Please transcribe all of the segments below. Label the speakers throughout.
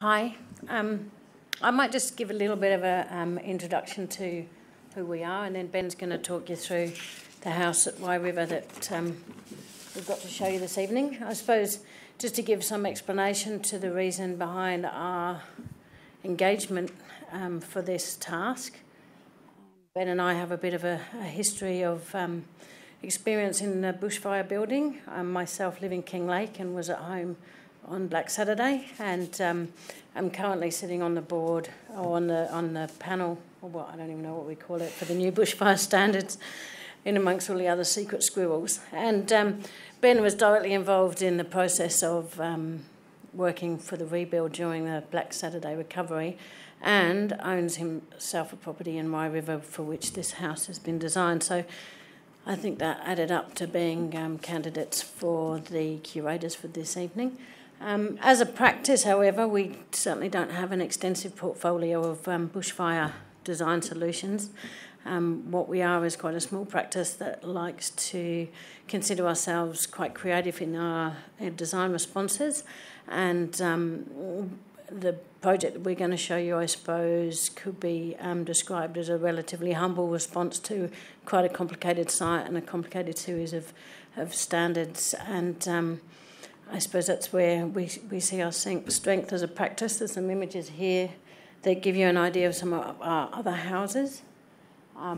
Speaker 1: Hi. I might just give a little bit of an introduction to who we are, and then Ben's going to talk you through the house at Wye River that we've got to show you this evening. I suppose just to give some explanation to the reason behind our engagement for this task. Ben and I have a bit of a history of experience in the bushfire building. Myself live in Kinglake and was at home on Black Saturday, and I'm currently sitting on the board or on the panel, or what, I don't even know what we call it, for the new bushfire standards, in amongst all the other secret squirrels. And Ben was directly involved in the process of working for the rebuild during the Black Saturday recovery, and owns himself a property in Wye River for which this house has been designed. So I think that added up to being candidates for the curators for this evening. As a practice, however, we certainly don't have an extensive portfolio of bushfire design solutions. What we are is quite a small practice that likes to consider ourselves quite creative in our design responses, and the project that we're going to show you, I suppose, could be described as a relatively humble response to quite a complicated site and a complicated series of standards. And I suppose that's where we see our strength as a practice. There's some images here that give you an idea of some of our other houses. I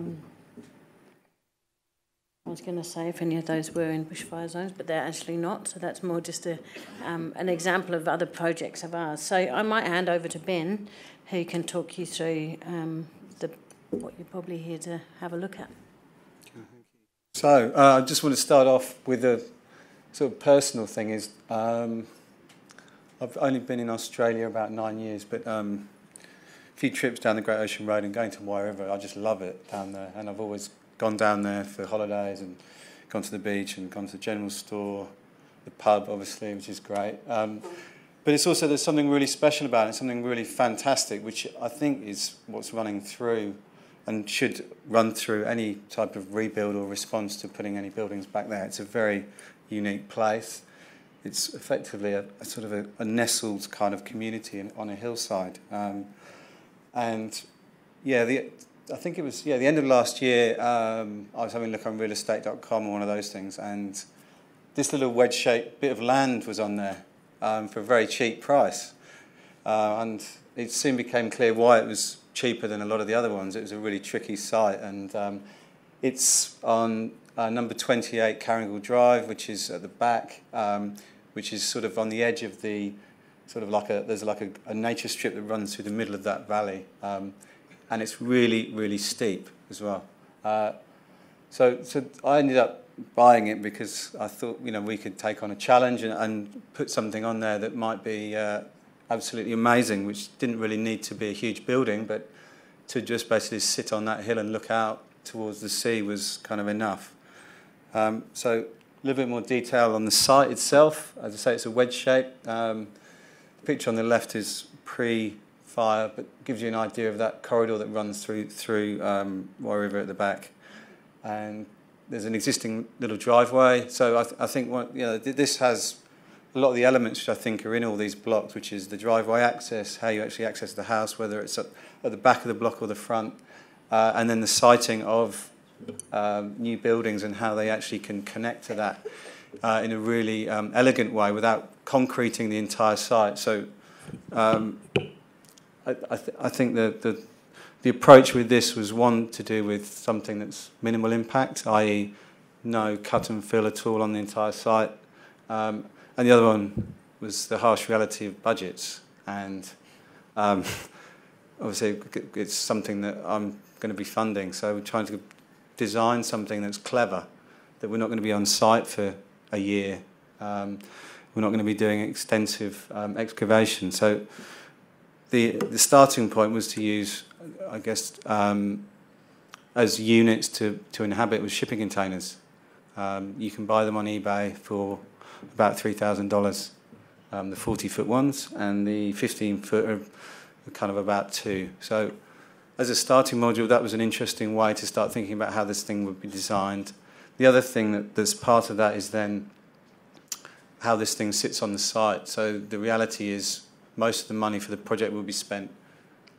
Speaker 1: was going to say if any of those were in bushfire zones, but they're actually not. So that's more just an example of other projects of ours. So I might hand over to Ben, who can talk you through what you're probably here to have a look at.
Speaker 2: So I just want to start off with a sort of personal thing. I've only been in Australia about 9 years, but a few trips down the Great Ocean Road and going to Wye River, I just love it down there, and I've always gone down there for holidays and gone to the beach and gone to the general store, the pub obviously, which is great. But it's also, there's something really special about it, something really fantastic, which I think is what's running through and should run through any type of rebuild or response to putting any buildings back there. It's a very unique place. It's effectively a sort of a nestled kind of community on a hillside. And yeah, I think it was the end of last year. I was having a look on realestate.com or one of those things, and this little wedge-shaped bit of land was on there for a very cheap price. And it soon became clear why it was cheaper than a lot of the other ones. It was a really tricky site, and it's on number 28 Carringle Drive, which is at the back, which is sort of on the edge of the sort of there's a nature strip that runs through the middle of that valley. And it's really, really steep as well. So I ended up buying it because I thought, we could take on a challenge and put something on there that might be absolutely amazing, which didn't really need to be a huge building, but to just basically sit on that hill and look out towards the sea was kind of enough. So a little bit more detail on the site itself. As I say, it's a wedge shape. The picture on the left is pre-fire, but gives you an idea of that corridor that runs through Wye River at the back. And there's an existing little driveway. So I think this has a lot of the elements which I think are in all these blocks, which is the driveway access, how you actually access the house, whether it's at the back of the block or the front, and then the siting of new buildings and how they actually can connect to that in a really elegant way without concreting the entire site. So I think the approach with this was one to do with something that's minimal impact, i.e. no cut and fill at all on the entire site. And the other one was the harsh reality of budgets. And obviously it's something that I'm going to be funding. So we're trying to design something that's clever, that we're not going to be on site for a year. We're not going to be doing extensive excavation. So the starting point was to use, I guess, as units to inhabit with shipping containers. You can buy them on eBay for about $3,000, the 40-foot ones, and the 15-foot are kind of about $2,000. So as a starting module, that was an interesting way to start thinking about how this thing would be designed. The other thing that's part of that is then how this thing sits on the site. So the reality is most of the money for the project will be spent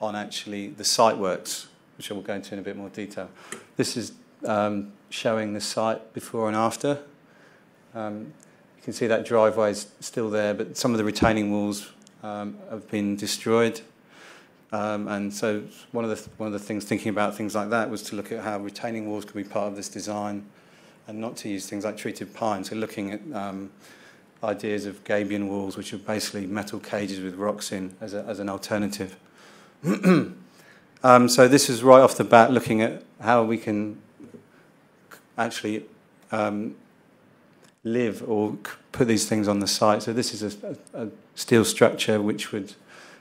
Speaker 2: on actually the site works, which I will go into in a bit more detail. This is showing the site before and after. You can see that driveway is still there, but some of the retaining walls have been destroyed. And so one of the things, thinking about things like that, was to look at how retaining walls could be part of this design, and not to use things like treated pine. So looking at ideas of gabion walls, which are basically metal cages with rocks in, as an alternative. So this is right off the bat looking at how we can actually live or put these things on the site. So this is a steel structure which would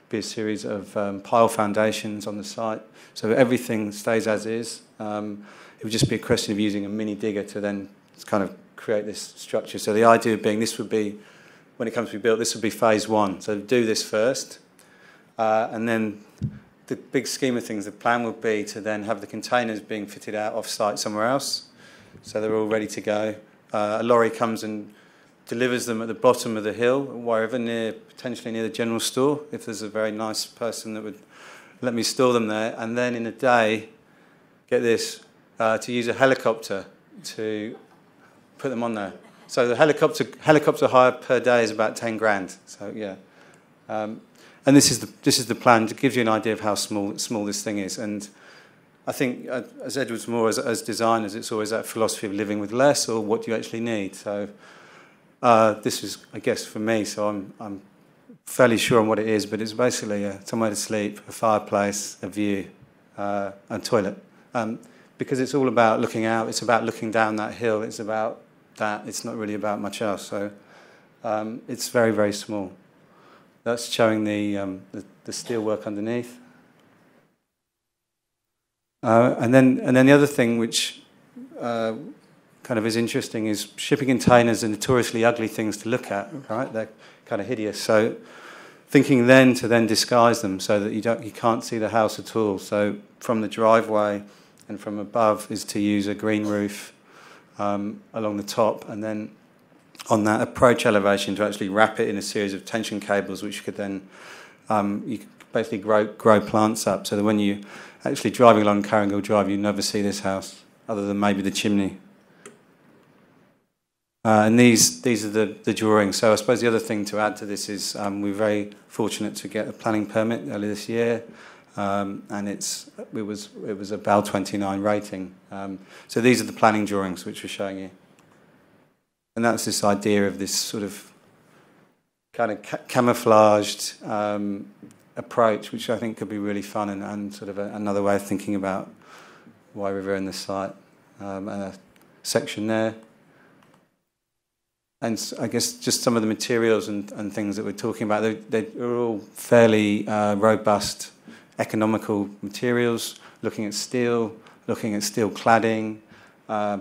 Speaker 2: be a series of pile foundations on the site. So everything stays as is. It would just be a question of using a mini digger to then kind of create this structure. So the idea being this would be, when it comes to be built, this would be phase one. So do this first, and then the big scheme of things, the plan would be to then have the containers being fitted out off-site somewhere else, so they're all ready to go. A lorry comes and delivers them at the bottom of the hill, wherever, potentially near the general store, if there's a very nice person that would let me store them there. And then in a day, get this, to use a helicopter to put them on there. So the helicopter hire per day is about 10 grand. So yeah. And this is the plan. It gives you an idea of how small this thing is. And I think, as Edward's more as designers, it's always that philosophy of living with less, or what do you actually need. So this is, I guess, for me. So I'm fairly sure on what it is, but it's basically somewhere to sleep, a fireplace, a view, and toilet. Because it's all about looking out. It's about looking down that hill. It's about that. It's not really about much else. So it's very, very small. That's showing the steel work underneath. And then the other thing which kind of is interesting is shipping containers are notoriously ugly things to look at, right? They're kind of hideous. So thinking then to disguise them so that you can't see the house at all. So from the driveway and from above is to use a green roof along the top, and then on that approach elevation to actually wrap it in a series of tension cables, which could then you could basically grow plants up, so that when you actually driving along Carringill Drive, you never see this house other than maybe the chimney. And these are the drawings. So I suppose the other thing to add to this is we're very fortunate to get a planning permit earlier this year, and it was a BAL 29 rating. So these are the planning drawings which we're showing you. And that's this idea of this sort of kind of camouflaged approach, which I think could be really fun and sort of another way of thinking about Wye River and the site. And a section there. And I guess just some of the materials and things that we're talking about, they're all fairly robust, economical materials, looking at steel cladding,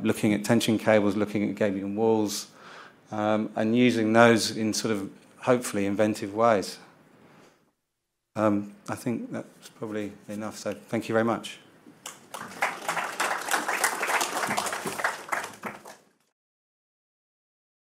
Speaker 2: looking at tension cables, looking at gabion walls, and using those in sort of hopefully inventive ways. I think that's probably enough, so thank you very much.